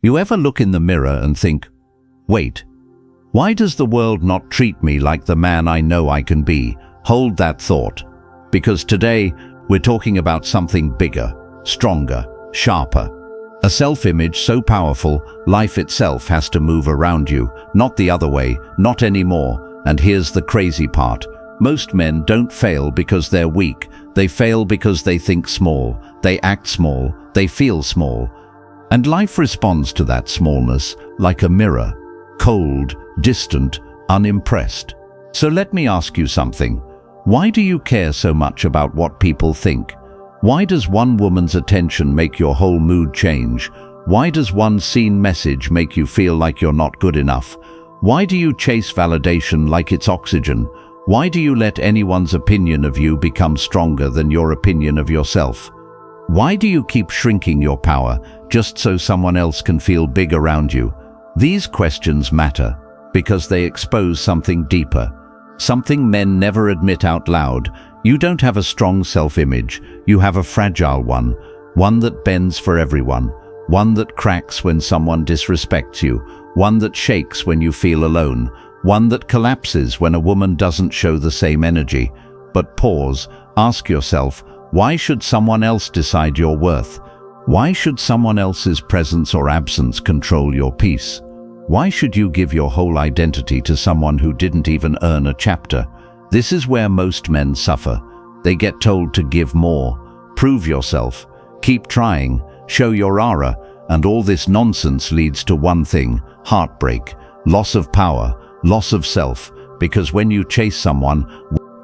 You ever look in the mirror and think, wait, why does the world not treat me like the man I know I can be? Hold that thought, because today we're talking about something bigger, stronger, sharper. A self-image so powerful, life itself has to move around you, not the other way, not anymore. And here's the crazy part. Most men don't fail because they're weak. They fail because they think small, they act small, they feel small. And life responds to that smallness like a mirror, cold, distant, unimpressed. So let me ask you something. Why do you care so much about what people think? Why does one woman's attention make your whole mood change? Why does one seen message make you feel like you're not good enough? Why do you chase validation like it's oxygen? Why do you let anyone's opinion of you become stronger than your opinion of yourself? Why do you keep shrinking your power just so someone else can feel big around you? These questions matter because they expose something deeper, something men never admit out loud. You don't have a strong self-image, you have a fragile one that bends for everyone, one that cracks when someone disrespects you, one that shakes when you feel alone, one that collapses when a woman doesn't show the same energy. But pause, ask yourself, why should someone else decide your worth? Why should someone else's presence or absence control your peace? Why should you give your whole identity to someone who didn't even earn a chapter? This is where most men suffer. They get told to give more, prove yourself, keep trying, show your aura, and all this nonsense leads to one thing: heartbreak, loss of power, loss of self, because when you chase someone,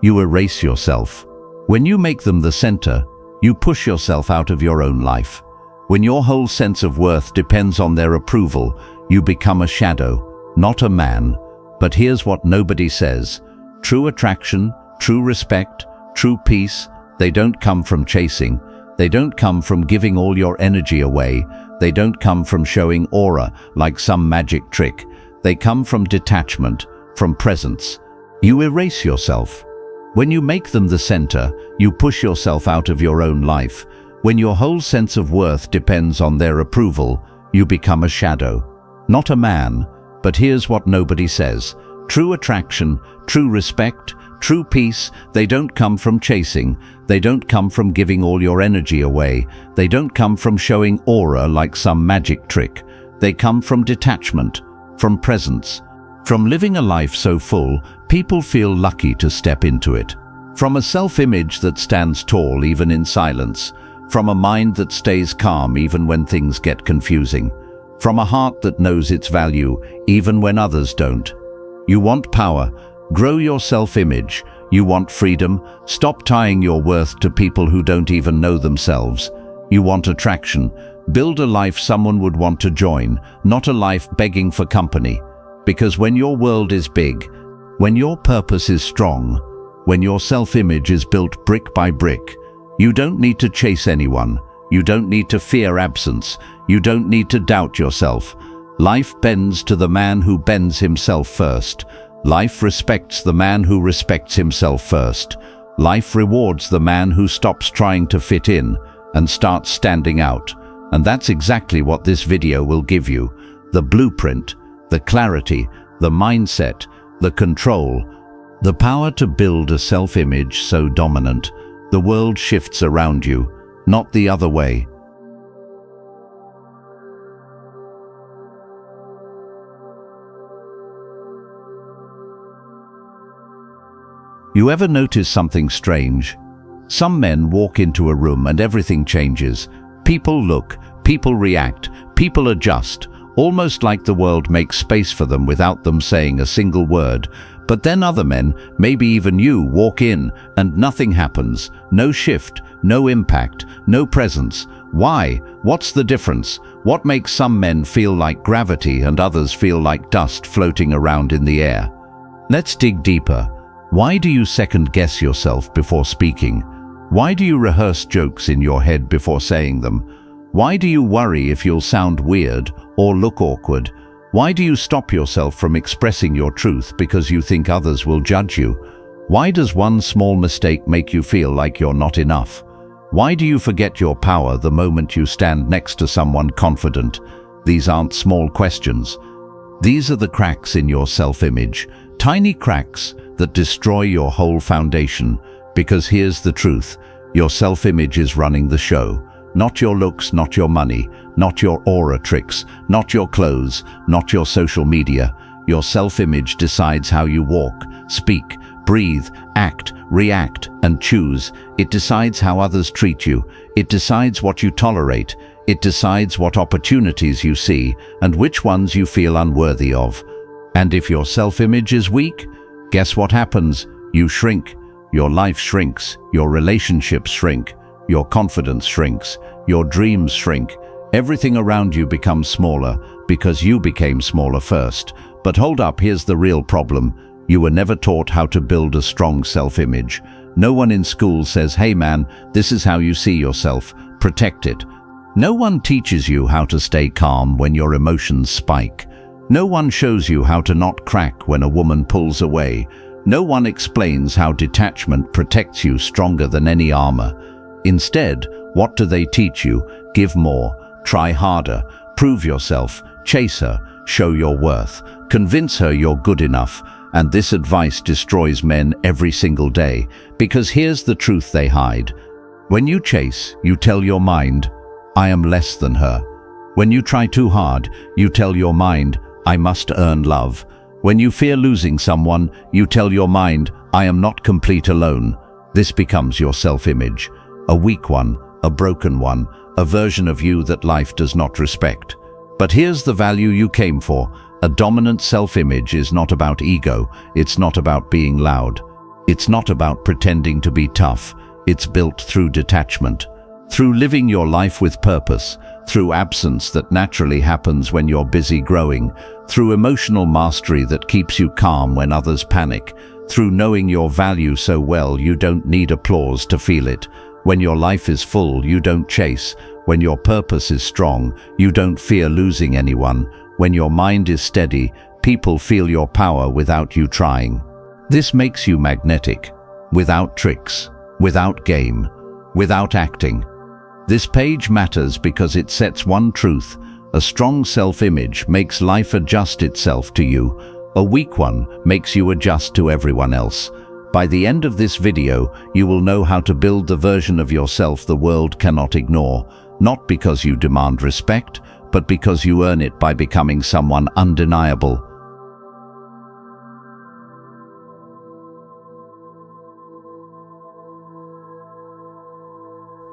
you erase yourself. When you make them the center, you push yourself out of your own life. When your whole sense of worth depends on their approval, you become a shadow, not a man. But here's what nobody says. True attraction, true respect, true peace, they don't come from chasing. They don't come from giving all your energy away. They don't come from showing aura like some magic trick. They come from detachment, from presence. You erase yourself. When you make them the center, you push yourself out of your own life. When your whole sense of worth depends on their approval, you become a shadow, not a man. But here's what nobody says. True attraction, true respect, true peace, they don't come from chasing. They don't come from giving all your energy away. They don't come from showing aura like some magic trick. They come from detachment, from presence, from living a life so full, people feel lucky to step into it. From a self-image that stands tall even in silence. From a mind that stays calm even when things get confusing. From a heart that knows its value even when others don't. You want power, grow your self-image. You want freedom, stop tying your worth to people who don't even know themselves. You want attraction, build a life someone would want to join, not a life begging for company. Because when your world is big, when your purpose is strong, when your self-image is built brick by brick, you don't need to chase anyone. You don't need to fear absence. You don't need to doubt yourself. Life bends to the man who bends himself first. Life respects the man who respects himself first. Life rewards the man who stops trying to fit in and starts standing out. And that's exactly what this video will give you. The blueprint, the clarity, the mindset, the control, the power to build a self-image so dominant, the world shifts around you, not the other way. You ever notice something strange? Some men walk into a room and everything changes. People look, people react, people adjust, almost like the world makes space for them without them saying a single word. But then other men, maybe even you, walk in and nothing happens. No shift, no impact, no presence. Why? What's the difference? What makes some men feel like gravity and others feel like dust floating around in the air? Let's dig deeper. Why do you second-guess yourself before speaking? Why do you rehearse jokes in your head before saying them? Why do you worry if you'll sound weird or look awkward? Why do you stop yourself from expressing your truth because you think others will judge you? Why does one small mistake make you feel like you're not enough? Why do you forget your power the moment you stand next to someone confident? These aren't small questions. These are the cracks in your self-image, tiny cracks that destroy your whole foundation. Because here's the truth, your self-image is running the show. Not your looks, not your money, not your aura tricks, not your clothes, not your social media. Your self-image decides how you walk, speak, breathe, act, react, and choose. It decides how others treat you. It decides what you tolerate. It decides what opportunities you see and which ones you feel unworthy of. And if your self-image is weak, guess what happens? You shrink. Your life shrinks. Your relationships shrink. Your confidence shrinks. Your dreams shrink. Everything around you becomes smaller because you became smaller first. But hold up, here's the real problem. You were never taught how to build a strong self-image. No one in school says, hey man, this is how you see yourself. Protect it. No one teaches you how to stay calm when your emotions spike. No one shows you how to not crack when a woman pulls away. No one explains how detachment protects you stronger than any armor. Instead, what do they teach you? Give more, try harder, prove yourself, chase her, show your worth, convince her you're good enough. And this advice destroys men every single day, because here's the truth they hide. When you chase, you tell your mind, I am less than her. When you try too hard, you tell your mind, I must earn love. When you fear losing someone, you tell your mind, I am not complete alone. This becomes your self-image, a weak one, a broken one, a version of you that life does not respect. But here's the value you came for. A dominant self-image is not about ego. It's not about being loud. It's not about pretending to be tough. It's built through detachment, through living your life with purpose, through absence that naturally happens when you're busy growing, through emotional mastery that keeps you calm when others panic, through knowing your value so well you don't need applause to feel it. When your life is full, you don't chase. When your purpose is strong, you don't fear losing anyone. When your mind is steady, people feel your power without you trying. This makes you magnetic, without tricks, without game, without acting. This page matters because it sets one truth. A strong self-image makes life adjust itself to you. A weak one makes you adjust to everyone else. By the end of this video, you will know how to build the version of yourself the world cannot ignore, not because you demand respect, but because you earn it by becoming someone undeniable.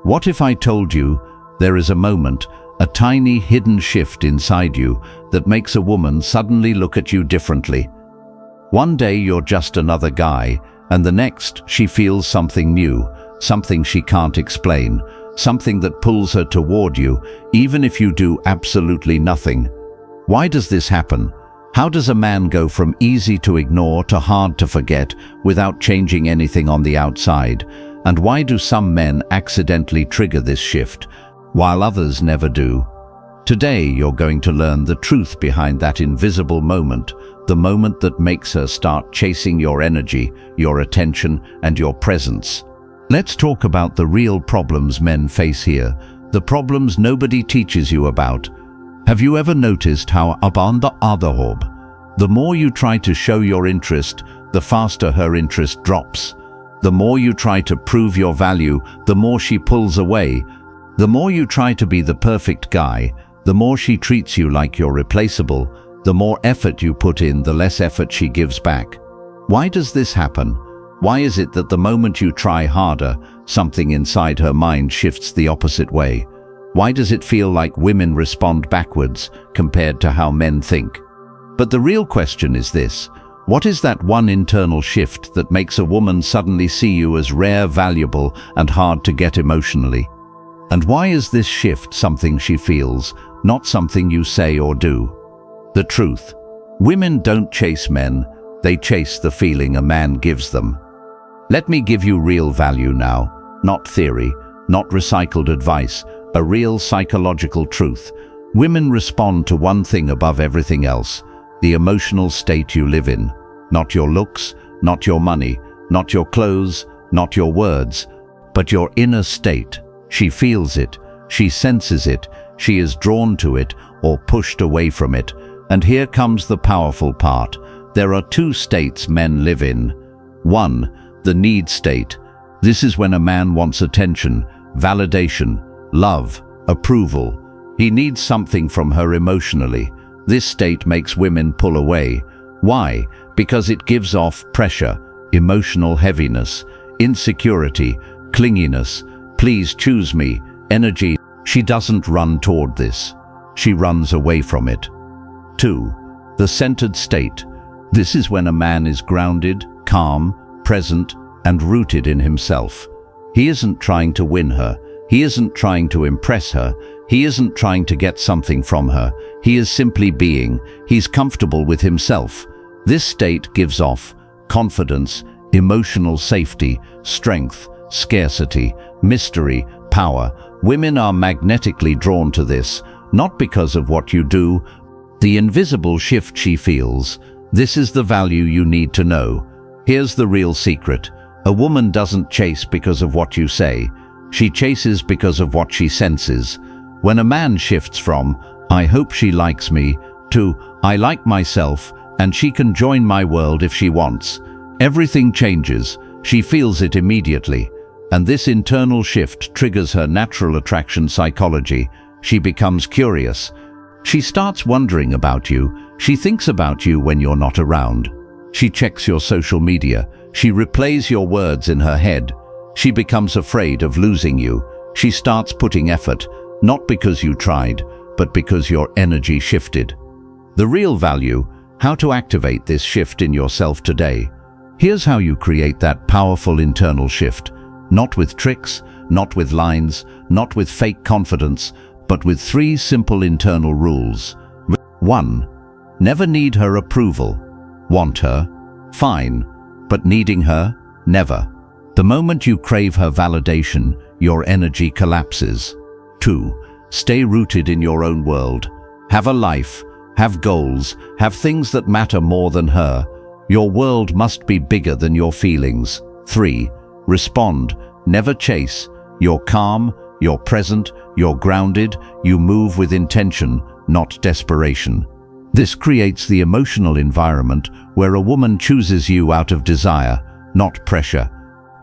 What if I told you there is a moment, a tiny hidden shift inside you that makes a woman suddenly look at you differently? One day you're just another guy, and the next she feels something new, something she can't explain, something that pulls her toward you, even if you do absolutely nothing. Why does this happen? How does a man go from easy to ignore to hard to forget without changing anything on the outside? And why do some men accidentally trigger this shift, while others never do? Today you're going to learn the truth behind that invisible moment, the moment that makes her start chasing your energy, your attention, and your presence. Let's talk about the real problems men face here, the problems nobody teaches you about. Have you ever noticed how upon the other hand, the more you try to show your interest, the faster her interest drops? The more you try to prove your value, the more she pulls away. The more you try to be the perfect guy, the more she treats you like you're replaceable. The more effort you put in, the less effort she gives back. Why does this happen? Why is it that the moment you try harder, something inside her mind shifts the opposite way? Why does it feel like women respond backwards compared to how men think? But the real question is this: what is that one internal shift that makes a woman suddenly see you as rare, valuable, and hard to get emotionally? And why is this shift something she feels, not something you say or do? The truth: women don't chase men, they chase the feeling a man gives them. Let me give you real value now, not theory, not recycled advice, a real psychological truth. Women respond to one thing above everything else: the emotional state you live in. Not your looks, not your money, not your clothes, not your words, but your inner state. She feels it, she senses it, She is drawn to it or pushed away from it. And here comes the powerful part. There are two states men live in. 1. The need state. This is when a man wants attention, validation, love, approval. He needs something from her emotionally. This state makes women pull away. Why? Because it gives off pressure, emotional heaviness, insecurity, clinginess, please choose me, energy. She doesn't run toward this. She runs away from it. 2. The centered state. This is when a man is grounded, calm, present, and rooted in himself. He isn't trying to win her. He isn't trying to impress her. He isn't trying to get something from her. He is simply being. He's comfortable with himself. This state gives off confidence, emotional safety, strength, scarcity, mystery, power. Women are magnetically drawn to this, not because of what you do, the invisible shift she feels. This is the value you need to know. Here's the real secret. A woman doesn't chase because of what you say. She chases because of what she senses. When a man shifts from, I hope she likes me, to, I like myself, and she can join my world if she wants, everything changes. She feels it immediately. And this internal shift triggers her natural attraction psychology. She becomes curious. She starts wondering about you. She thinks about you when you're not around. She checks your social media. She replays your words in her head. She becomes afraid of losing you. She starts putting effort, not because you tried, but because your energy shifted. The real value, how to activate this shift in yourself today. Here's how you create that powerful internal shift. Not with tricks, not with lines, not with fake confidence, but with 3 simple internal rules. 1. Never need her approval. Want her? Fine. But needing her? Never. The moment you crave her validation, your energy collapses. 2. Stay rooted in your own world. Have a life, have goals, have things that matter more than her. Your world must be bigger than your feelings. 3. Respond, never chase. You're calm, you're present, you're grounded, you move with intention, not desperation. This creates the emotional environment where a woman chooses you out of desire, not pressure.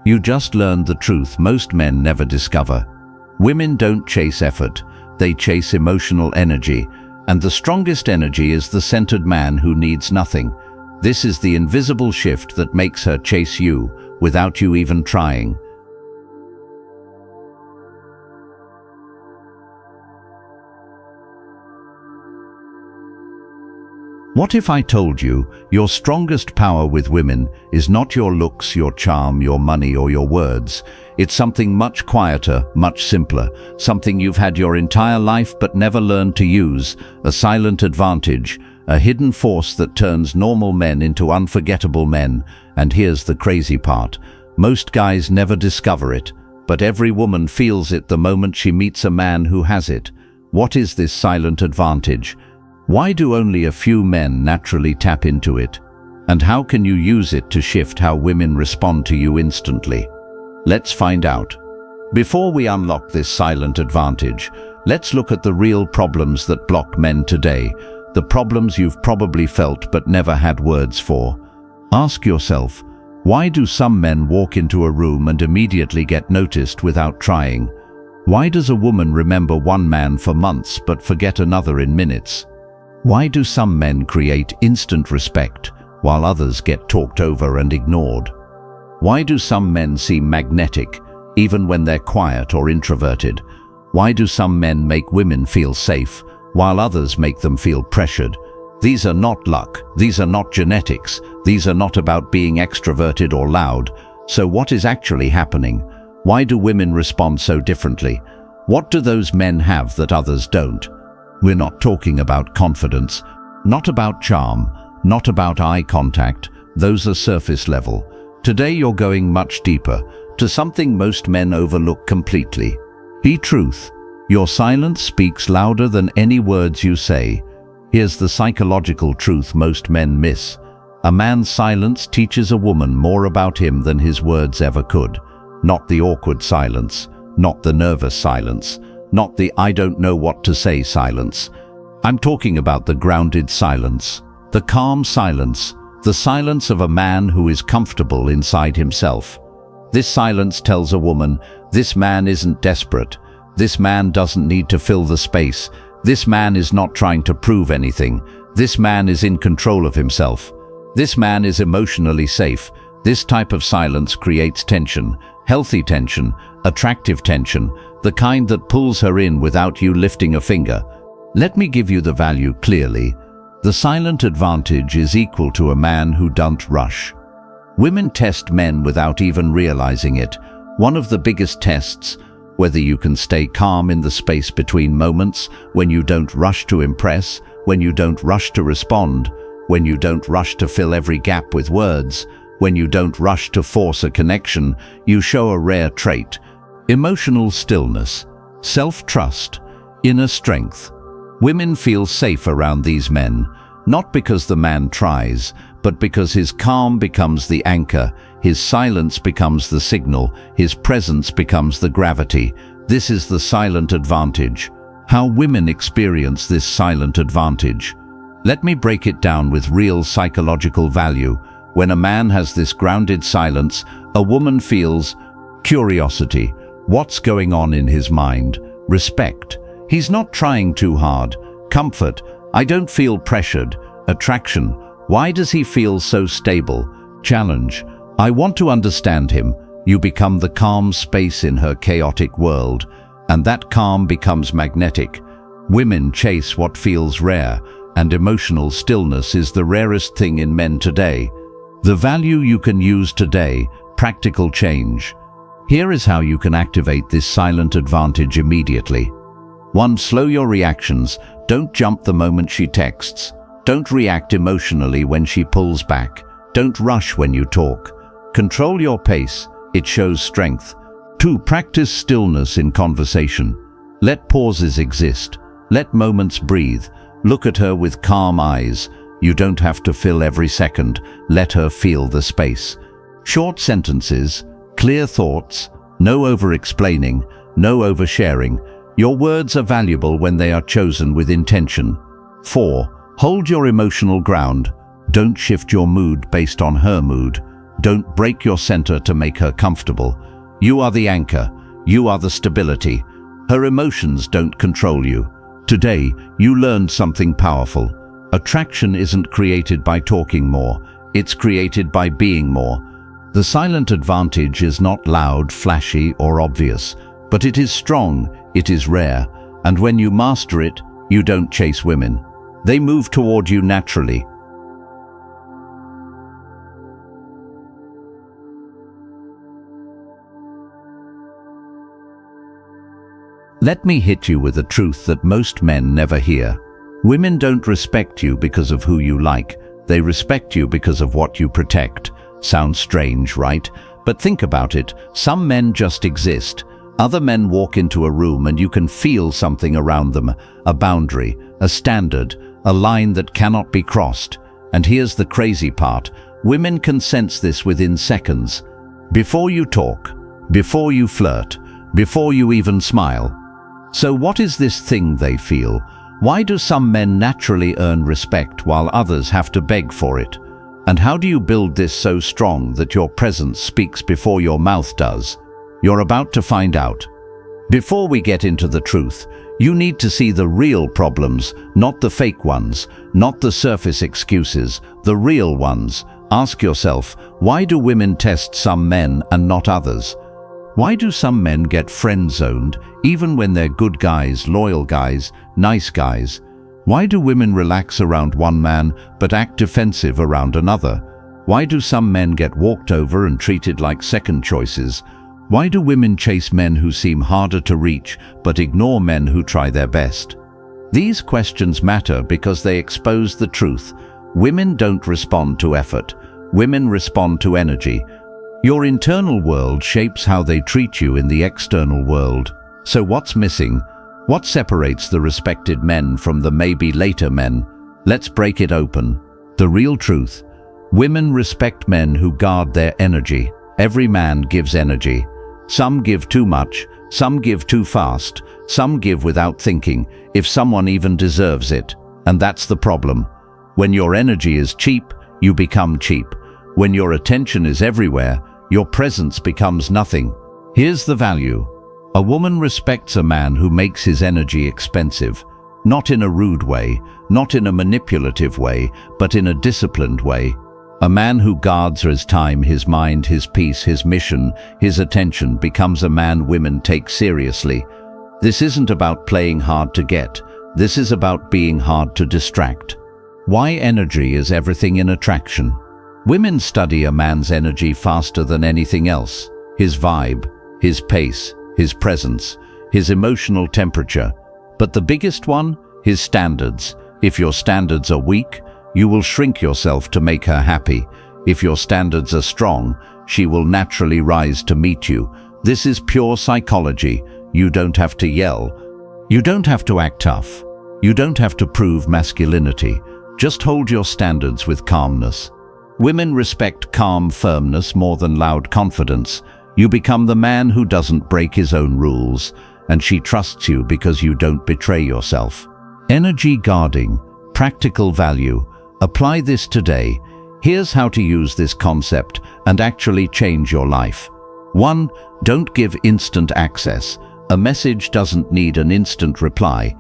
You just learned the truth most men never discover. Women don't chase effort, they chase emotional energy, and the strongest energy is the centered man who needs nothing. This is the invisible shift that makes her chase you without you even trying. What if I told you your strongest power with women is not your looks, your charm, your money, or your words? It's something much quieter, much simpler, something you've had your entire life but never learned to use, a silent advantage, a hidden force that turns normal men into unforgettable men. And here's the crazy part. Most guys never discover it, but every woman feels it the moment she meets a man who has it. What is this silent advantage? Why do only a few men naturally tap into it? And how can you use it to shift how women respond to you instantly? Let's find out. Before we unlock this silent advantage, let's look at the real problems that block men today, the problems you've probably felt but never had words for. Ask yourself, why do some men walk into a room and immediately get noticed without trying? Why does a woman remember one man for months but forget another in minutes? Why do some men create instant respect while others get talked over and ignored? Why do some men seem magnetic even when they're quiet or introverted? Why do some men make women feel safe while others make them feel pressured? These are not luck, these are not genetics, these are not about being extroverted or loud. So what is actually happening? Why do women respond so differently? What do those men have that others don't? We're not talking about confidence, not about charm, not about eye contact. Those are surface level. Today you're going much deeper, to something most men overlook completely. Be truth. Your silence speaks louder than any words you say. Here's the psychological truth most men miss. A man's silence teaches a woman more about him than his words ever could. Not the awkward silence, not the nervous silence, not the "I don't know what to say" silence. I'm talking about the grounded silence, the calm silence, the silence of a man who is comfortable inside himself. This silence tells a woman, this man isn't desperate. This man doesn't need to fill the space. This man is not trying to prove anything. This man is in control of himself. This man is emotionally safe. This type of silence creates tension, healthy tension, attractive tension, the kind that pulls her in without you lifting a finger. Let me give you the value clearly. The silent advantage is equal to a man who doesn't rush. Women test men without even realizing it. One of the biggest tests, whether you can stay calm in the space between moments, when you don't rush to impress, when you don't rush to respond, when you don't rush to fill every gap with words, when you don't rush to force a connection, you show a rare trait: emotional stillness, self-trust, inner strength. Women feel safe around these men, not because the man tries, but because his calm becomes the anchor, his silence becomes the signal, his presence becomes the gravity. This is the silent advantage. How women experience this silent advantage. Let me break it down with real psychological value. When a man has this grounded silence, a woman feels curiosity. What's going on in his mind? Respect. He's not trying too hard. Comfort. I don't feel pressured. Attraction. Why does he feel so stable? Challenge. I want to understand him. You become the calm space in her chaotic world, and that calm becomes magnetic. Women chase what feels rare, and emotional stillness is the rarest thing in men today. The value you can use today, practical change. Here is how you can activate this silent advantage immediately. 1. Slow your reactions. Don't jump the moment she texts. Don't react emotionally when she pulls back. Don't rush when you talk. Control your pace. It shows strength. 2. Practice stillness in conversation. Let pauses exist. Let moments breathe. Look at her with calm eyes. You don't have to fill every second. Let her feel the space. Short sentences, clear thoughts, no over-explaining, no oversharing. Your words are valuable when they are chosen with intention. 4. Hold your emotional ground. Don't shift your mood based on her mood. Don't break your center to make her comfortable. You are the anchor. You are the stability. Her emotions don't control you. Today, you learned something powerful. Attraction isn't created by talking more. It's created by being more. The silent advantage is not loud, flashy, or obvious, but it is strong, it is rare, and when you master it, you don't chase women. They move toward you naturally. Let me hit you with a truth that most men never hear. Women don't respect you because of who you like. They respect you because of what you protect. Sounds strange, right? But think about it. Some men just exist. Other men walk into a room and you can feel something around them, a boundary, a standard, a line that cannot be crossed. And here's the crazy part. Women can sense this within seconds. Before you talk, before you flirt, before you even smile. So what is this thing they feel? Why do some men naturally earn respect while others have to beg for it? And how do you build this so strong that your presence speaks before your mouth does? You're about to find out. Before we get into the truth, you need to see the real problems, not the fake ones, not the surface excuses, the real ones. Ask yourself, why do women test some men and not others? Why do some men get friend-zoned, even when they're good guys, loyal guys, nice guys? Why do women relax around one man but act defensive around another? Why do some men get walked over and treated like second choices? Why do women chase men who seem harder to reach but ignore men who try their best? These questions matter because they expose the truth. Women don't respond to effort. Women respond to energy. Your internal world shapes how they treat you in the external world. So what's missing? What separates the respected men from the maybe later men? Let's break it open. The real truth. Women respect men who guard their energy. Every man gives energy. Some give too much, some give too fast, Some give without thinking if someone even deserves it. And that's the problem. When your energy is cheap, you become cheap. When your attention is everywhere, your presence becomes nothing. Here's the value. A woman respects a man who makes his energy expensive. Not in a rude way, not in a manipulative way, but in a disciplined way. A man who guards his time, his mind, his peace, his mission, his attention becomes a man women take seriously. This isn't about playing hard to get. This is about being hard to distract. Why energy is everything in attraction. Women study a man's energy faster than anything else. His vibe, his pace, his presence, his emotional temperature. But the biggest one, his standards. If your standards are weak, you will shrink yourself to make her happy. If your standards are strong, she will naturally rise to meet you. This is pure psychology. You don't have to yell. You don't have to act tough. You don't have to prove masculinity. Just hold your standards with calmness. Women respect calm firmness more than loud confidence. You become the man who doesn't break his own rules, and she trusts you because you don't betray yourself. Energy guarding, practical value. Apply this today. Here's how to use this concept and actually change your life. 1. Don't give instant access. A message doesn't need an instant reply.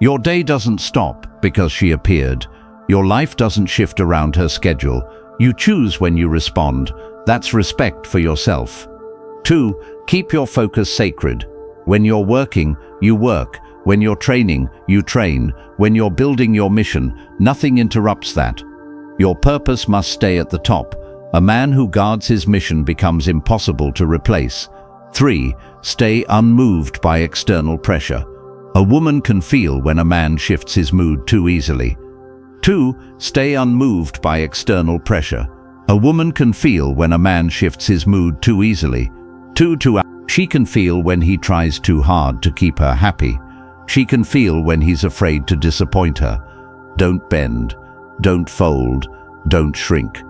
Your day doesn't stop because she appeared. Your life doesn't shift around her schedule. You choose when you respond. That's respect for yourself. 2. Keep your focus sacred. When you're working, you work. When you're training, you train. When you're building your mission, nothing interrupts that. Your purpose must stay at the top. A man who guards his mission becomes impossible to replace. 3. Stay unmoved by external pressure. A woman can feel when a man shifts his mood too easily. 2. Stay unmoved by external pressure. A woman can feel when a man shifts his mood too easily. 2. She can feel when he tries too hard to keep her happy. She can feel when he's afraid to disappoint her. Don't bend. Don't fold. Don't shrink.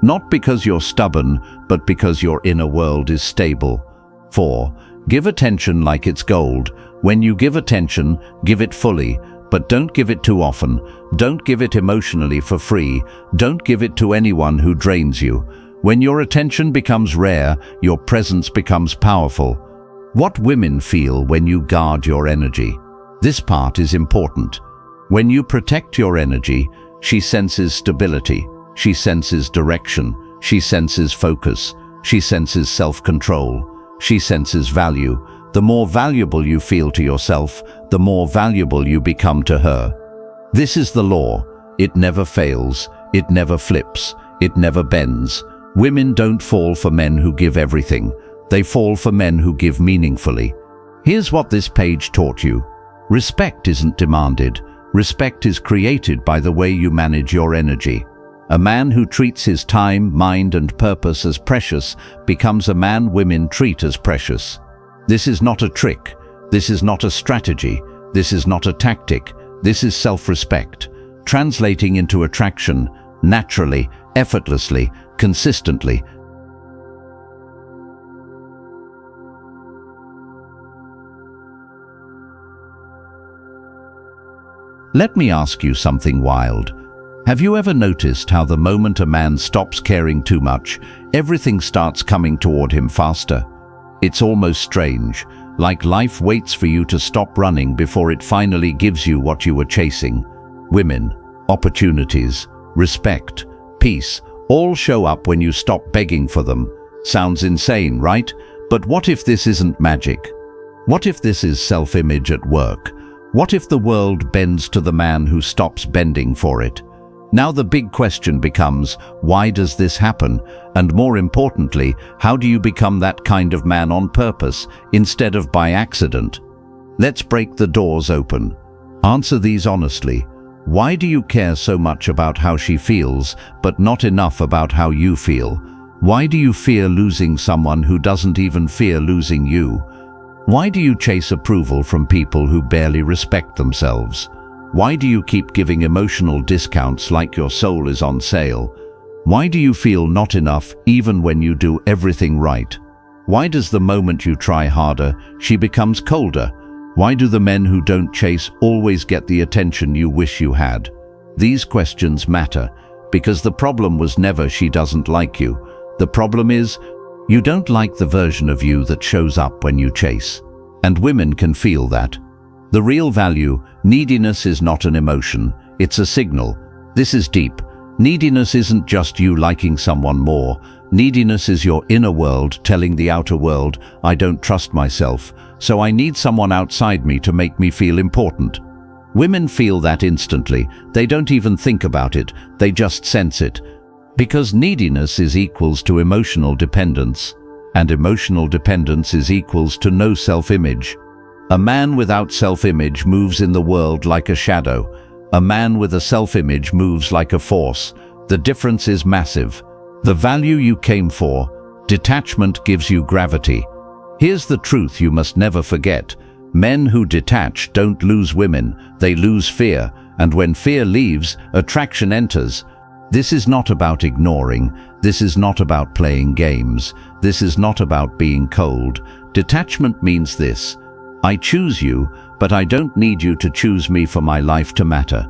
Not because you're stubborn, but because your inner world is stable. 4. Give attention like it's gold. When you give attention, give it fully, but don't give it too often. Don't give it emotionally for free. Don't give it to anyone who drains you. When your attention becomes rare, your presence becomes powerful. What women feel when you guard your energy. This part is important. When you protect your energy, she senses stability. She senses direction. She senses focus. She senses self-control. She senses value. The more valuable you feel to yourself, the more valuable you become to her. This is the law. It never fails. It never flips. It never bends. Women don't fall for men who give everything. They fall for men who give meaningfully. Here's what this page taught you. Respect isn't demanded. Respect is created by the way you manage your energy. A man who treats his time, mind, and purpose as precious becomes a man women treat as precious. This is not a trick. This is not a strategy. This is not a tactic. This is self-respect, translating into attraction, naturally, effortlessly, consistently. Let me ask you something wild. Have you ever noticed how the moment a man stops caring too much, everything starts coming toward him faster? It's almost strange, like life waits for you to stop running before it finally gives you what you were chasing. Women, opportunities, respect, peace, all show up when you stop begging for them. Sounds insane, right? But what if this isn't magic? What if this is self-image at work? What if the world bends to the man who stops bending for it? Now the big question becomes, why does this happen? And more importantly, how do you become that kind of man on purpose instead of by accident? Let's break the doors open. Answer these honestly. Why do you care so much about how she feels, but not enough about how you feel? Why do you fear losing someone who doesn't even fear losing you? Why do you chase approval from people who barely respect themselves? Why do you keep giving emotional discounts like your soul is on sale? Why do you feel not enough even when you do everything right? Why does the moment you try harder, she becomes colder? Why do the men who don't chase always get the attention you wish you had? These questions matter because the problem was never she doesn't like you. The problem is you don't like the version of you that shows up when you chase. And women can feel that. The real value, neediness, is not an emotion, it's a signal. This is deep. Neediness isn't just you liking someone more. Neediness is your inner world telling the outer world, I don't trust myself, so I need someone outside me to make me feel important. Women feel that instantly. They don't even think about it, they just sense it. Because neediness is equals to emotional dependence, and emotional dependence is equals to no self-image. A man without self-image moves in the world like a shadow. A man with a self-image moves like a force. The difference is massive. The value you came for, detachment, gives you gravity. Here's the truth you must never forget. Men who detach don't lose women, they lose fear, and when fear leaves, attraction enters. This is not about ignoring, this is not about playing games, this is not about being cold. Detachment means this: I choose you, but I don't need you to choose me for my life to matter.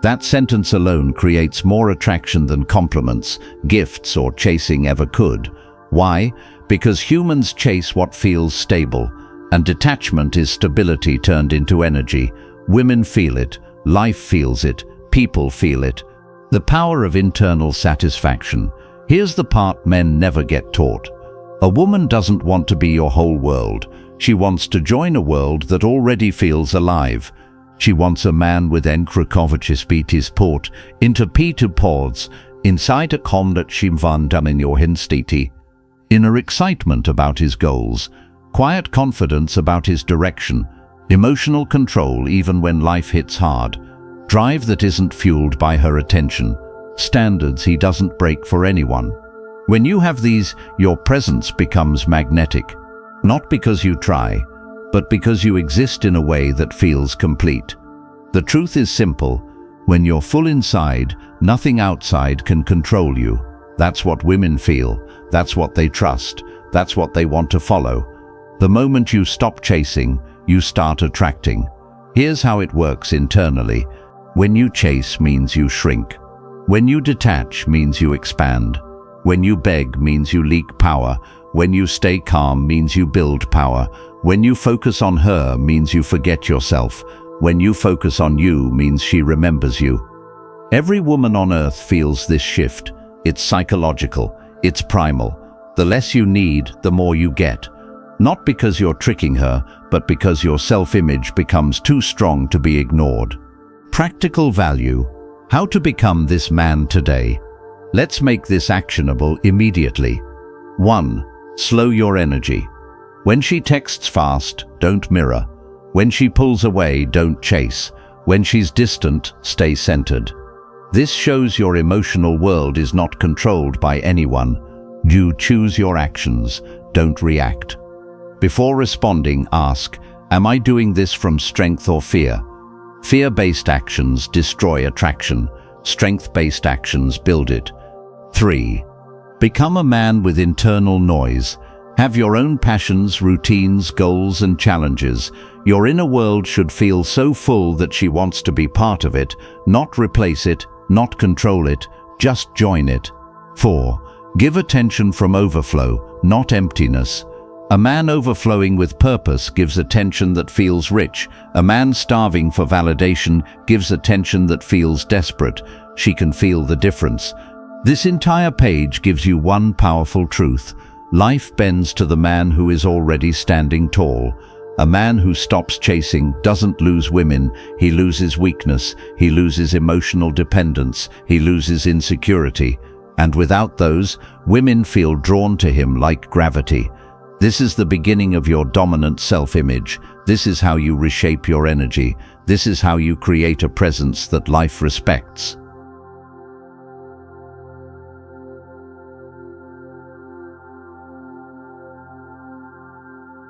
That sentence alone creates more attraction than compliments, gifts, or chasing ever could. Why? Because humans chase what feels stable, and detachment is stability turned into energy. Women feel it, life feels it, people feel it. The power of internal satisfaction. Here's the part men never get taught. A woman doesn't want to be your whole world. She wants to join a world that already feels alive. She wants a man with en krokovichis port, into P2 pods, inside a komdat shimvan in your hinstiti. Inner excitement about his goals, quiet confidence about his direction, emotional control even when life hits hard, drive that isn't fueled by her attention, standards he doesn't break for anyone. When you have these, your presence becomes magnetic. Not because you try, but because you exist in a way that feels complete. The truth is simple. When you're full inside, nothing outside can control you. That's what women feel. That's what they trust. That's what they want to follow. The moment you stop chasing, you start attracting. Here's how it works internally. When you chase means you shrink. When you detach means you expand. When you beg means you leak power. When you stay calm means you build power. When you focus on her means you forget yourself. When you focus on you means she remembers you. Every woman on earth feels this shift. It's psychological. It's primal. The less you need, the more you get. Not because you're tricking her, but because your self-image becomes too strong to be ignored. Practical value. How to become this man today. Let's make this actionable immediately. 1. Slow your energy. When she texts fast, don't mirror. When she pulls away, don't chase. When she's distant, stay centered. This shows your emotional world is not controlled by anyone. You choose your actions, don't react. Before responding, ask, am I doing this from strength or fear? Fear-based actions destroy attraction. Strength-based actions build it. 3. Become a man with internal noise. Have your own passions, routines, goals, and challenges. Your inner world should feel so full that she wants to be part of it, not replace it, not control it, just join it. 4. Give attention from overflow, not emptiness. A man overflowing with purpose gives attention that feels rich. A man starving for validation gives attention that feels desperate. She can feel the difference. This entire page gives you one powerful truth. Life bends to the man who is already standing tall. A man who stops chasing doesn't lose women, he loses weakness, he loses emotional dependence, he loses insecurity. And without those, women feel drawn to him like gravity. This is the beginning of your dominant self-image. This is how you reshape your energy. This is how you create a presence that life respects.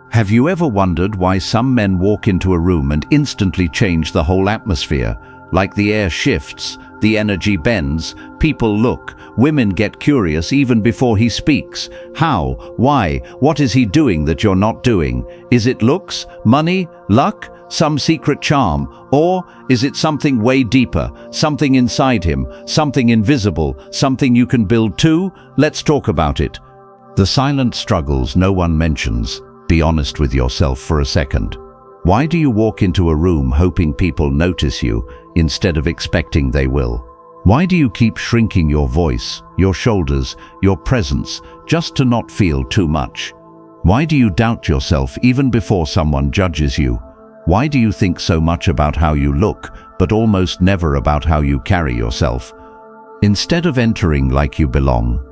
Have you ever wondered why some men walk into a room and instantly change the whole atmosphere? Like the air shifts, the energy bends, people look, women get curious even before he speaks. How? Why? What is he doing that you're not doing? Is it looks, money, luck, some secret charm? Or is it something way deeper, something inside him, something invisible, something you can build too? Let's talk about it. The silent struggles no one mentions. Be honest with yourself for a second. Why do you walk into a room hoping people notice you instead of expecting they will? Why do you keep shrinking your voice, your shoulders, your presence, just to not feel too much? Why do you doubt yourself even before someone judges you? Why do you think so much about how you look, but almost never about how you carry yourself? Instead of entering like you belong,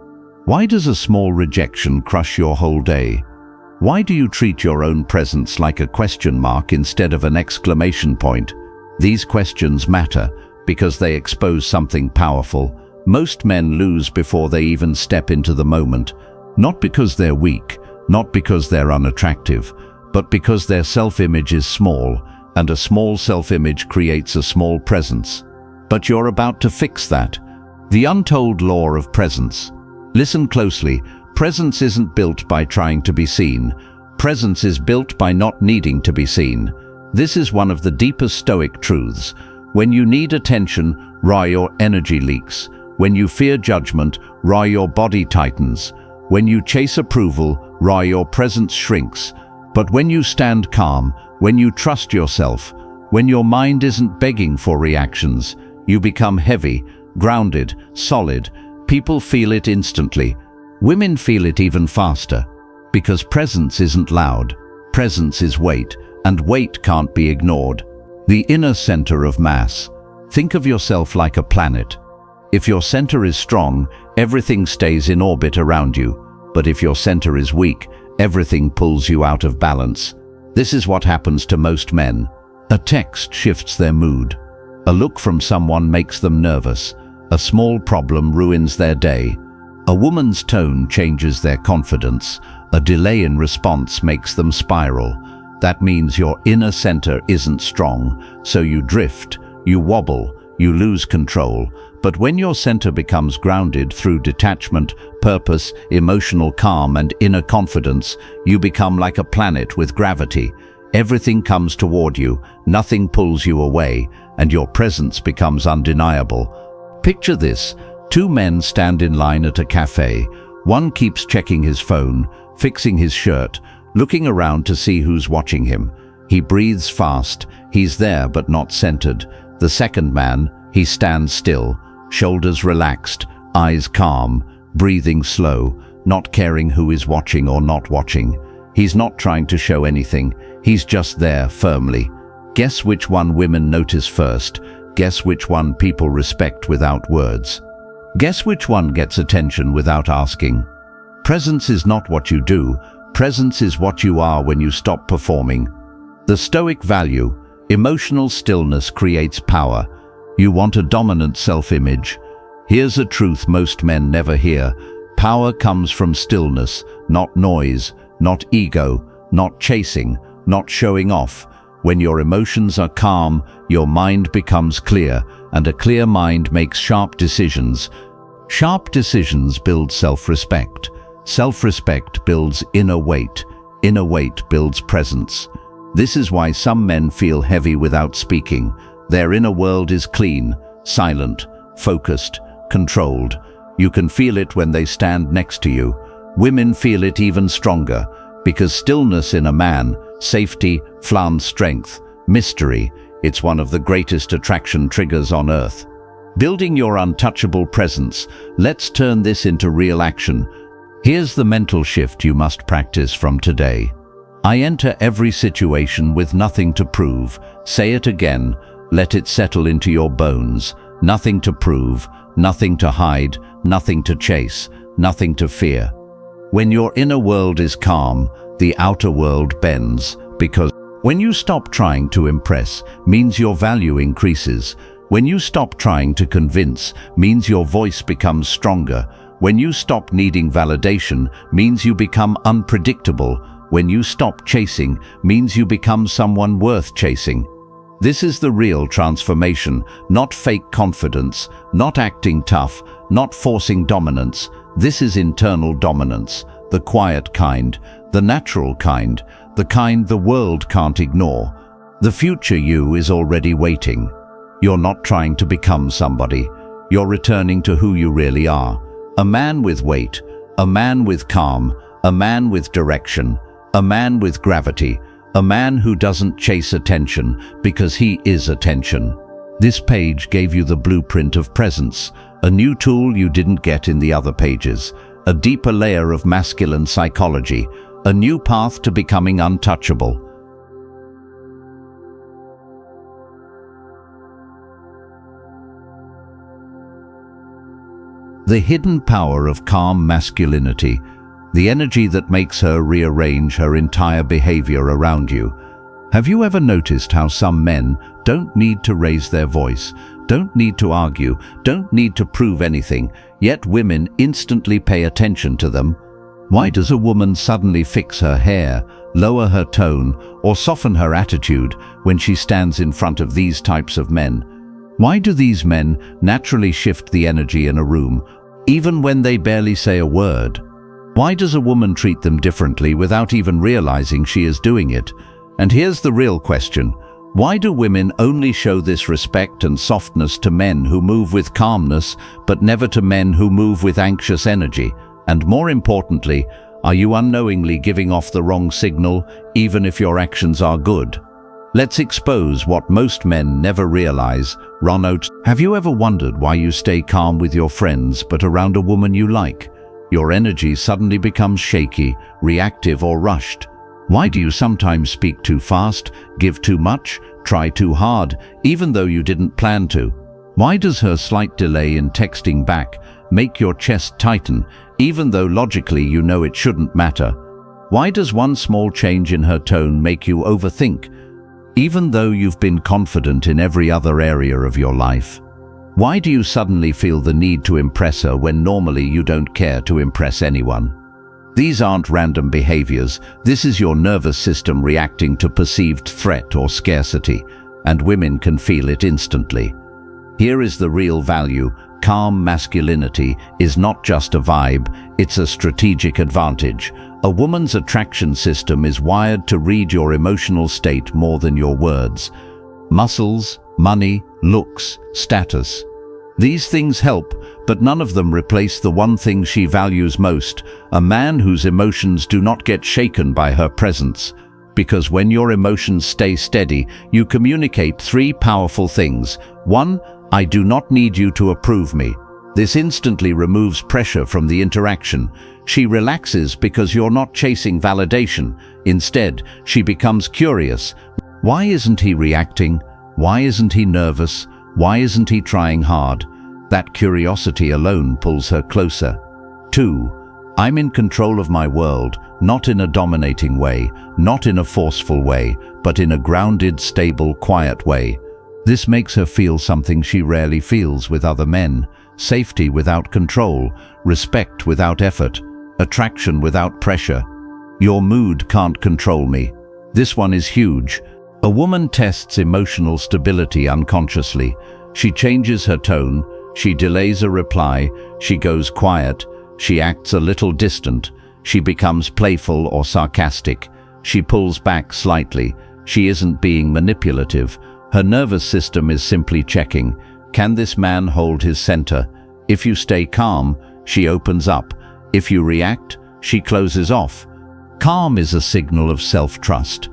why does a small rejection crush your whole day? Why do you treat your own presence like a question mark instead of an exclamation point? These questions matter because they expose something powerful. Most men lose before they even step into the moment, not because they're weak, not because they're unattractive, but because their self-image is small, and a small self-image creates a small presence. But you're about to fix that. The untold law of presence. Listen closely. Presence isn't built by trying to be seen. Presence is built by not needing to be seen. This is one of the deepest Stoic truths. When you need attention, your energy leaks. When you fear judgment, your body tightens. When you chase approval, your presence shrinks. But when you stand calm, when you trust yourself, when your mind isn't begging for reactions, you become heavy, grounded, solid. People feel it instantly. Women feel it even faster, because presence isn't loud, presence is weight, and weight can't be ignored. The inner center of mass. Think of yourself like a planet. If your center is strong, everything stays in orbit around you. But if your center is weak, everything pulls you out of balance. This is what happens to most men. A text shifts their mood. A look from someone makes them nervous. A small problem ruins their day. A woman's tone changes their confidence. A delay in response makes them spiral. That means your inner center isn't strong, so you drift, you wobble, you lose control. But when your center becomes grounded through detachment, purpose, emotional calm, and inner confidence, you become like a planet with gravity. Everything comes toward you, nothing pulls you away, and your presence becomes undeniable. Picture this. Two men stand in line at a cafe. One keeps checking his phone, fixing his shirt, looking around to see who's watching him. He breathes fast. He's there but not centered. The second man, he stands still, shoulders relaxed, eyes calm, breathing slow, not caring who is watching or not watching. He's not trying to show anything. He's just there firmly. Guess which one women notice first. Guess which one people respect without words. Guess which one gets attention without asking. Presence is not what you do. Presence is what you are when you stop performing. The Stoic value, emotional stillness creates power. You want a dominant self-image. Here's a truth most men never hear. Power comes from stillness, not noise, not ego, not chasing, not showing off. When your emotions are calm, your mind becomes clear, and a clear mind makes sharp decisions. Sharp decisions build self-respect. Self-respect builds inner weight. Inner weight builds presence. This is why some men feel heavy without speaking. Their inner world is clean, silent, focused, controlled. You can feel it when they stand next to you. Women feel it even stronger, because stillness in a man, safety, flaunts strength, mystery. It's one of the greatest attraction triggers on earth. Building your untouchable presence. Let's turn this into real action. Here's the mental shift you must practice from today. I enter every situation with nothing to prove. Say it again. Let it settle into your bones. Nothing to prove, nothing to hide, nothing to chase, nothing to fear. When your inner world is calm, the outer world bends, because when you stop trying to impress, means your value increases. When you stop trying to convince, means your voice becomes stronger. When you stop needing validation, means you become unpredictable. When you stop chasing, means you become someone worth chasing. This is the real transformation, not fake confidence, not acting tough, not forcing dominance. This is internal dominance, the quiet kind, the natural kind, the kind the world can't ignore. The future you is already waiting. You're not trying to become somebody. You're returning to who you really are. A man with weight, a man with calm, a man with direction, a man with gravity, a man who doesn't chase attention because he is attention. This page gave you the blueprint of presence, a new tool you didn't get in the other pages, a deeper layer of masculine psychology, a new path to becoming untouchable. The hidden power of calm masculinity, the energy that makes her rearrange her entire behavior around you. Have you ever noticed how some men don't need to raise their voice, don't need to argue, don't need to prove anything, yet women instantly pay attention to them? Why does a woman suddenly fix her hair, lower her tone, or soften her attitude when she stands in front of these types of men? Why do these men naturally shift the energy in a room, even when they barely say a word? Why does a woman treat them differently without even realizing she is doing it? And here's the real question. Why do women only show this respect and softness to men who move with calmness, but never to men who move with anxious energy? And more importantly, are you unknowingly giving off the wrong signal, even if your actions are good? Let's expose what most men never realize. Ronald, have you ever wondered why you stay calm with your friends but around a woman you like? Your energy suddenly becomes shaky, reactive or rushed. Why do you sometimes speak too fast, give too much, try too hard, even though you didn't plan to? Why does her slight delay in texting back make your chest tighten, even though logically you know it shouldn't matter? Why does one small change in her tone make you overthink, even though you've been confident in every other area of your life? Why do you suddenly feel the need to impress her when normally you don't care to impress anyone? These aren't random behaviors. This is your nervous system reacting to perceived threat or scarcity, and women can feel it instantly. Here is the real value. Calm masculinity is not just a vibe, it's a strategic advantage. A woman's attraction system is wired to read your emotional state more than your words. Muscles, money, looks, status. These things help, but none of them replace the one thing she values most, a man whose emotions do not get shaken by her presence. Because when your emotions stay steady, you communicate three powerful things. 1. I do not need you to approve me. This instantly removes pressure from the interaction. She relaxes because you're not chasing validation. Instead, she becomes curious. Why isn't he reacting? Why isn't he nervous? Why isn't he trying hard? That curiosity alone pulls her closer. 2. I'm in control of my world, not in a dominating way, not in a forceful way, but in a grounded, stable, quiet way. This makes her feel something she rarely feels with other men: safety without control, respect without effort, attraction without pressure. Your mood can't control me. This one is huge. A woman tests emotional stability unconsciously. She changes her tone, she delays a reply, she goes quiet, she acts a little distant, she becomes playful or sarcastic, she pulls back slightly, she isn't being manipulative. Her nervous system is simply checking, can this man hold his center? If you stay calm, she opens up. If you react, she closes off. Calm is a signal of self-trust.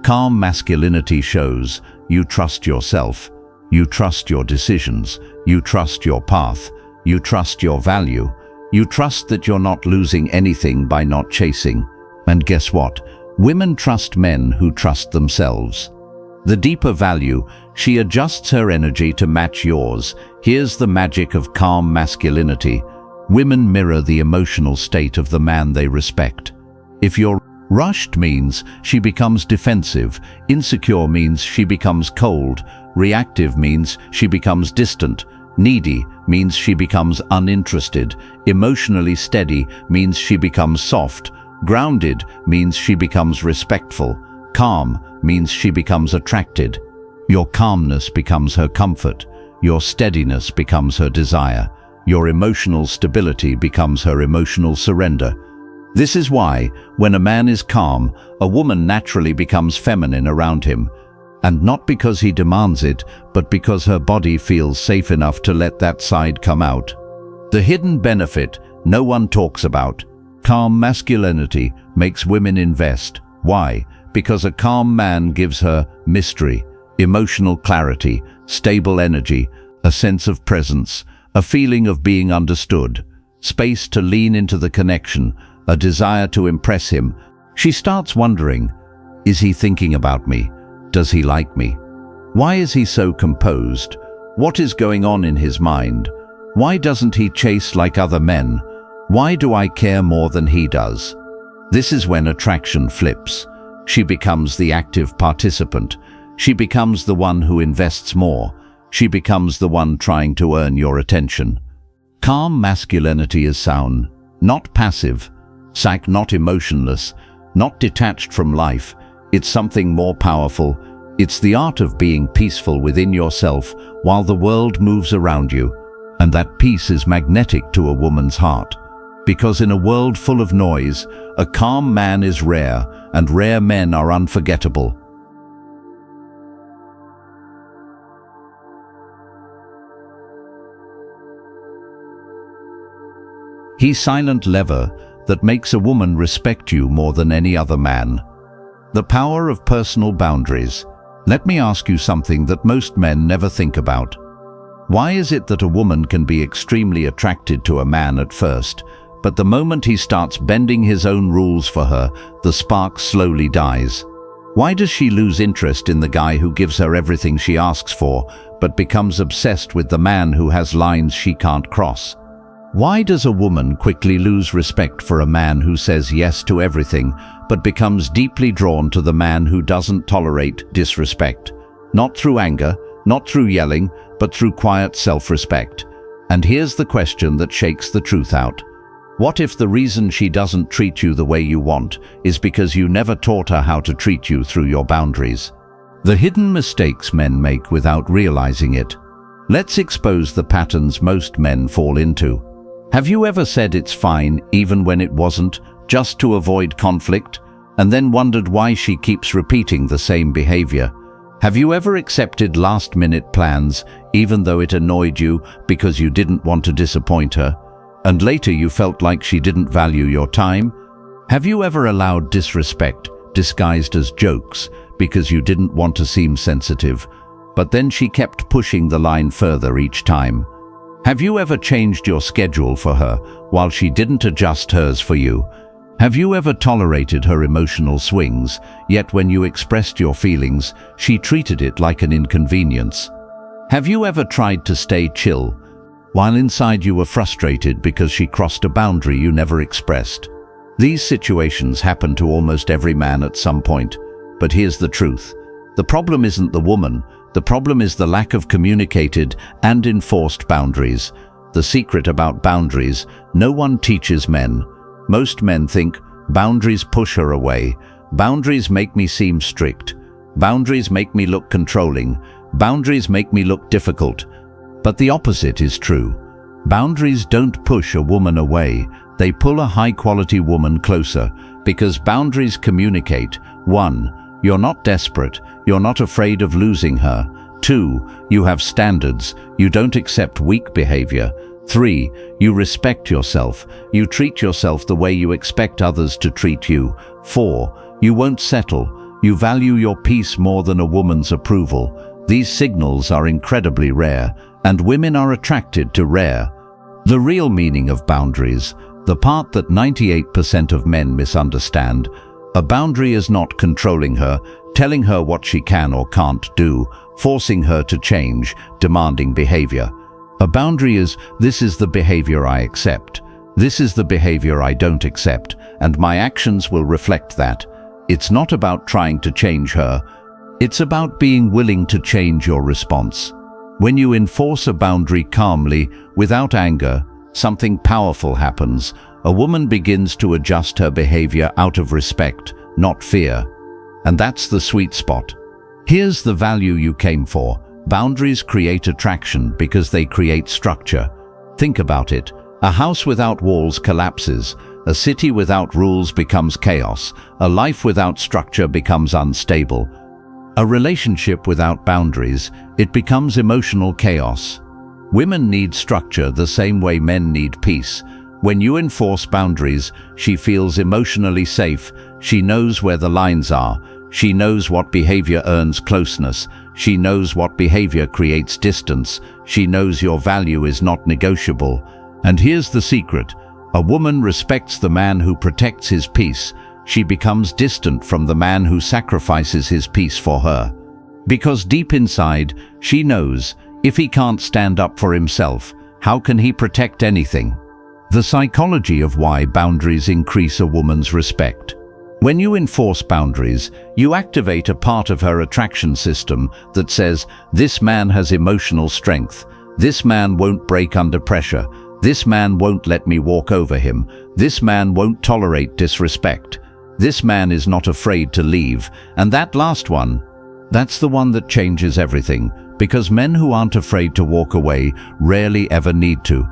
Calm masculinity shows you trust yourself, you trust your decisions, you trust your path, you trust your value, you trust that you're not losing anything by not chasing. And guess what? Women trust men who trust themselves. The deeper value, she adjusts her energy to match yours. Here's the magic of calm masculinity. Women mirror the emotional state of the man they respect. If you're rushed means she becomes defensive, insecure means she becomes cold, reactive means she becomes distant, needy means she becomes uninterested, emotionally steady means she becomes soft, grounded means she becomes respectful, calm means she becomes attracted. Your calmness becomes her comfort. Your steadiness becomes her desire. Your emotional stability becomes her emotional surrender. This is why, when a man is calm, a woman naturally becomes feminine around him. And not because he demands it, but because her body feels safe enough to let that side come out. The hidden benefit no one talks about. Calm masculinity makes women invest. Why? Because a calm man gives her mystery, emotional clarity, stable energy, a sense of presence, a feeling of being understood, space to lean into the connection, a desire to impress him. She starts wondering, is he thinking about me? Does he like me? Why is he so composed? What is going on in his mind? Why doesn't he chase like other men? Why do I care more than he does? This is when attraction flips. She becomes the active participant. She becomes the one who invests more. She becomes the one trying to earn your attention. Calm masculinity is sound, not passive. Not emotionless, not detached from life. It's something more powerful. It's the art of being peaceful within yourself while the world moves around you. And that peace is magnetic to a woman's heart. Because in a world full of noise, a calm man is rare, and rare men are unforgettable. He's silent lever that makes a woman respect you more than any other man. The power of personal boundaries. Let me ask you something that most men never think about. Why is it that a woman can be extremely attracted to a man at first, but the moment he starts bending his own rules for her, the spark slowly dies? Why does she lose interest in the guy who gives her everything she asks for, but becomes obsessed with the man who has lines she can't cross? Why does a woman quickly lose respect for a man who says yes to everything, but becomes deeply drawn to the man who doesn't tolerate disrespect? Not through anger, not through yelling, but through quiet self-respect. And here's the question that shakes the truth out. What if the reason she doesn't treat you the way you want is because you never taught her how to treat you through your boundaries? The hidden mistakes men make without realizing it. Let's expose the patterns most men fall into. Have you ever said it's fine even when it wasn't, just to avoid conflict, and then wondered why she keeps repeating the same behavior? Have you ever accepted last-minute plans even though it annoyed you because you didn't want to disappoint her, and later you felt like she didn't value your time? Have you ever allowed disrespect disguised as jokes because you didn't want to seem sensitive, but then she kept pushing the line further each time? Have you ever changed your schedule for her while she didn't adjust hers for you? Have you ever tolerated her emotional swings, yet when you expressed your feelings, she treated it like an inconvenience? Have you ever tried to stay chill, while inside you were frustrated because she crossed a boundary you never expressed? These situations happen to almost every man at some point, but here's the truth. The problem isn't the woman. The problem is the lack of communicated and enforced boundaries. The secret about boundaries, no one teaches men. Most men think, boundaries push her away. Boundaries make me seem strict. Boundaries make me look controlling. Boundaries make me look difficult. But the opposite is true. Boundaries don't push a woman away. They pull a high-quality woman closer, because boundaries communicate. 1. You're not desperate. You're not afraid of losing her. 2. You have standards. You don't accept weak behavior. 3. You respect yourself. You treat yourself the way you expect others to treat you. 4. You won't settle. You value your peace more than a woman's approval. These signals are incredibly rare, and women are attracted to rare. The real meaning of boundaries, the part that 98% of men misunderstand. A boundary is not controlling her, telling her what she can or can't do, forcing her to change, demanding behavior. A boundary is, this is the behavior I accept. This is the behavior I don't accept, and my actions will reflect that. It's not about trying to change her. It's about being willing to change your response. When you enforce a boundary calmly, without anger, something powerful happens. A woman begins to adjust her behavior out of respect, not fear. And that's the sweet spot. Here's the value you came for. Boundaries create attraction because they create structure. Think about it. A house without walls collapses. A city without rules becomes chaos. A life without structure becomes unstable. A relationship without boundaries, it becomes emotional chaos. Women need structure the same way men need peace. When you enforce boundaries, she feels emotionally safe. She knows where the lines are. She knows what behavior earns closeness. She knows what behavior creates distance. She knows your value is not negotiable. And here's the secret. A woman respects the man who protects his peace. She becomes distant from the man who sacrifices his peace for her. Because deep inside, she knows, if he can't stand up for himself, how can he protect anything? The psychology of why boundaries increase a woman's respect. When you enforce boundaries, you activate a part of her attraction system that says, this man has emotional strength. This man won't break under pressure. This man won't let me walk over him. This man won't tolerate disrespect. This man is not afraid to leave. And that last one, that's the one that changes everything, because men who aren't afraid to walk away rarely ever need to.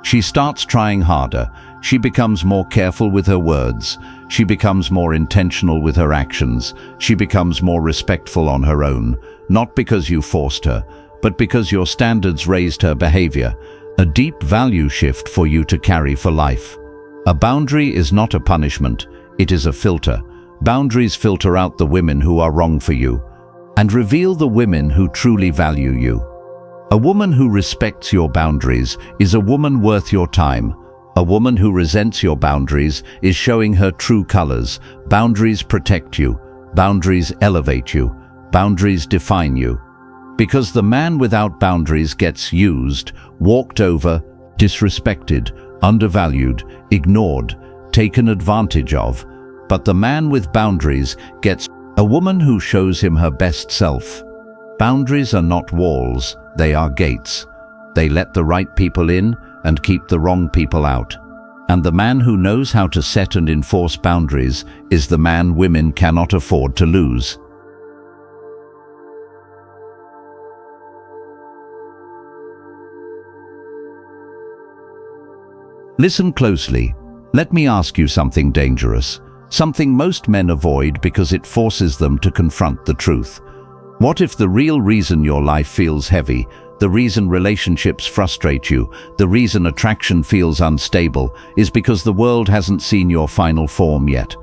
She starts trying harder. She becomes more careful with her words. She becomes more intentional with her actions. She becomes more respectful on her own, not because you forced her, but because your standards raised her behavior. A deep value shift for you to carry for life. A boundary is not a punishment. It is a filter. Boundaries filter out the women who are wrong for you and reveal the women who truly value you. A woman who respects your boundaries is a woman worth your time. A woman who resents your boundaries is showing her true colors. Boundaries protect you. Boundaries elevate you. Boundaries define you. Because the man without boundaries gets used, walked over, disrespected, undervalued, ignored, taken advantage of. But the man with boundaries gets a woman who shows him her best self. Boundaries are not walls, they are gates. They let the right people in and keep the wrong people out. And the man who knows how to set and enforce boundaries is the man women cannot afford to lose. Listen closely. Let me ask you something dangerous, something most men avoid because it forces them to confront the truth. What if the real reason your life feels heavy, the reason relationships frustrate you, the reason attraction feels unstable, is because the world hasn't seen your final form yet?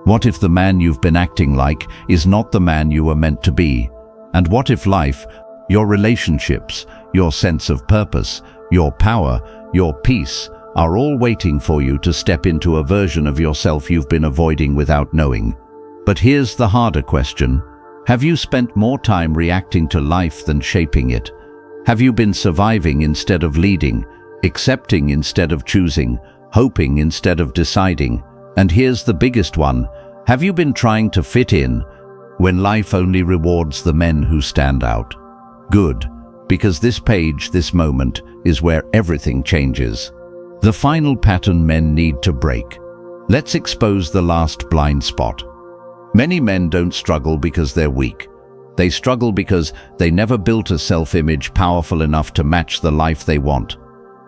What if the man you've been acting like is not the man you were meant to be? And what if life, your relationships, your sense of purpose, your power, your peace, are all waiting for you to step into a version of yourself you've been avoiding without knowing? But here's the harder question. Have you spent more time reacting to life than shaping it? Have you been surviving instead of leading, accepting instead of choosing, hoping instead of deciding? And here's the biggest one. Have you been trying to fit in when life only rewards the men who stand out? Good, because this page, this moment, is where everything changes. The final pattern men need to break. Let's expose the last blind spot. Many men don't struggle because they're weak. They struggle because they never built a self-image powerful enough to match the life they want.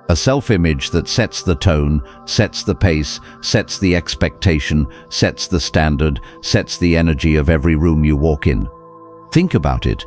A self-image that sets the tone, sets the pace, sets the expectation, sets the standard, sets the energy of every room you walk in. Think about it.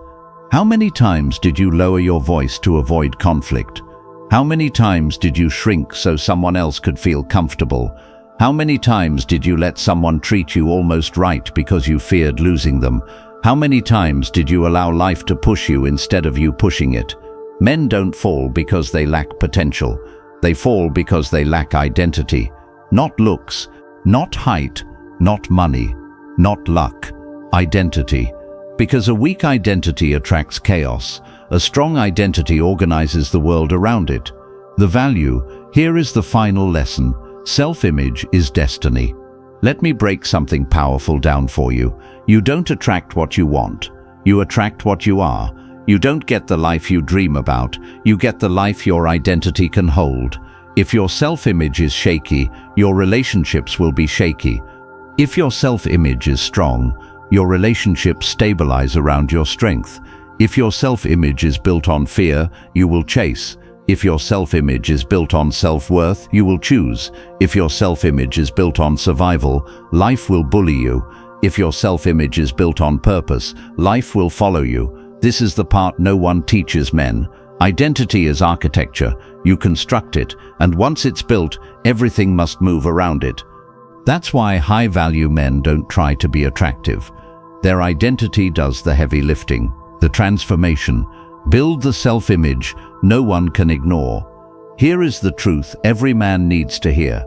How many times did you lower your voice to avoid conflict? How many times did you shrink so someone else could feel comfortable? How many times did you let someone treat you almost right because you feared losing them? How many times did you allow life to push you instead of you pushing it? Men don't fall because they lack potential. They fall because they lack identity. Not looks, not height, not money, not luck. Identity. Because a weak identity attracts chaos. A strong identity organizes the world around it. The value, here is the final lesson. Self-image is destiny. Let me break something powerful down for you. You don't attract what you want. You attract what you are. You don't get the life you dream about. You get the life your identity can hold. If your self-image is shaky, your relationships will be shaky. If your self-image is strong, Your relationships stabilize around your strength. If your self-image is built on fear, you will chase. If your self-image is built on self-worth, you will choose. If your self-image is built on survival, life will bully you. If your self-image is built on purpose, life will follow you. This is the part no one teaches men. Identity is architecture. You construct it, and once it's built, everything must move around it. That's why high-value men don't try to be attractive. Their identity does the heavy lifting, the transformation. Build the self-image no one can ignore. Here is the truth every man needs to hear.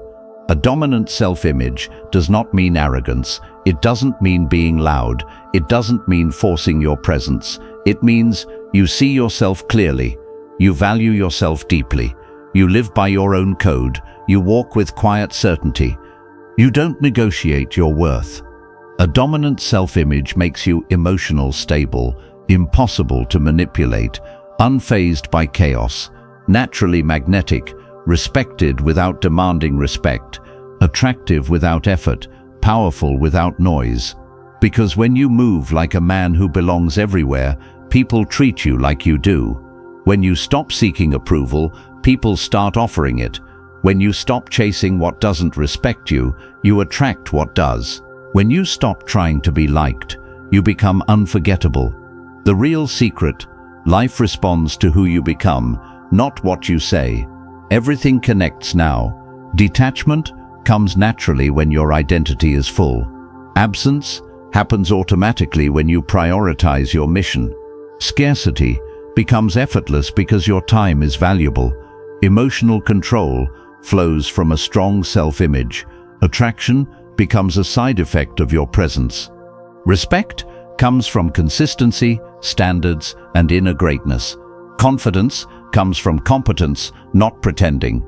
A dominant self-image does not mean arrogance. It doesn't mean being loud. It doesn't mean forcing your presence. It means you see yourself clearly. You value yourself deeply. You live by your own code. You walk with quiet certainty. You don't negotiate your worth. A dominant self-image makes you emotional stable, impossible to manipulate, unfazed by chaos, naturally magnetic, respected without demanding respect, attractive without effort, powerful without noise. Because when you move like a man who belongs everywhere, people treat you like you do. When you stop seeking approval, people start offering it. When you stop chasing what doesn't respect you, you attract what does. When you stop trying to be liked, you become unforgettable. The real secret: life responds to who you become, not what you say. Everything connects now. Detachment comes naturally when your identity is full. Absence happens automatically when you prioritize your mission. Scarcity becomes effortless because your time is valuable. Emotional control flows from a strong self-image. Attraction becomes a side effect of your presence. Respect comes from consistency, standards, and inner greatness. Confidence comes from competence, not pretending.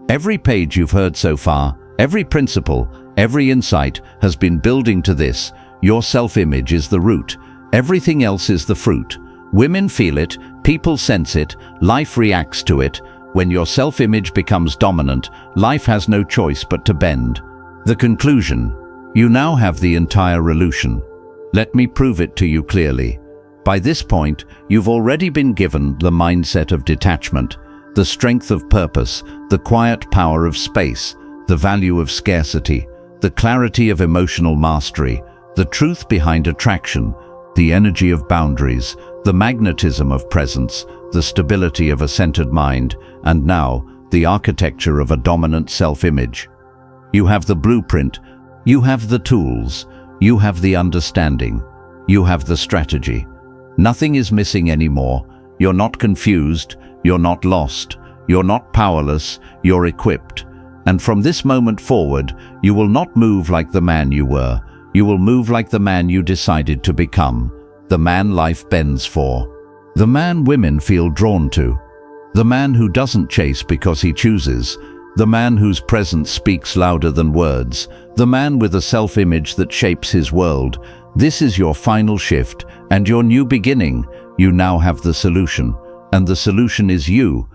Every page you've heard so far, every principle, every insight has been building to this. Your self-image is the root. Everything else is the fruit. Women feel it, people sense it, life reacts to it. When your self-image becomes dominant, life has no choice but to bend. The conclusion: you now have the entire illusion. Let me prove it to you clearly. By this point, you've already been given the mindset of detachment, the strength of purpose, the quiet power of space, the value of scarcity, the clarity of emotional mastery, the truth behind attraction, the energy of boundaries, the magnetism of presence, the stability of a centered mind, and now the architecture of a dominant self-image. You have the blueprint, you have the tools, you have the understanding, you have the strategy. Nothing is missing anymore. You're not confused, you're not lost, you're not powerless, you're equipped. And from this moment forward, you will not move like the man you were. You will move like the man you decided to become, the man life bends for, the man women feel drawn to, the man who doesn't chase because he chooses, the man whose presence speaks louder than words, the man with a self-image that shapes his world. This is your final shift and your new beginning. You now have the solution, and the solution is you.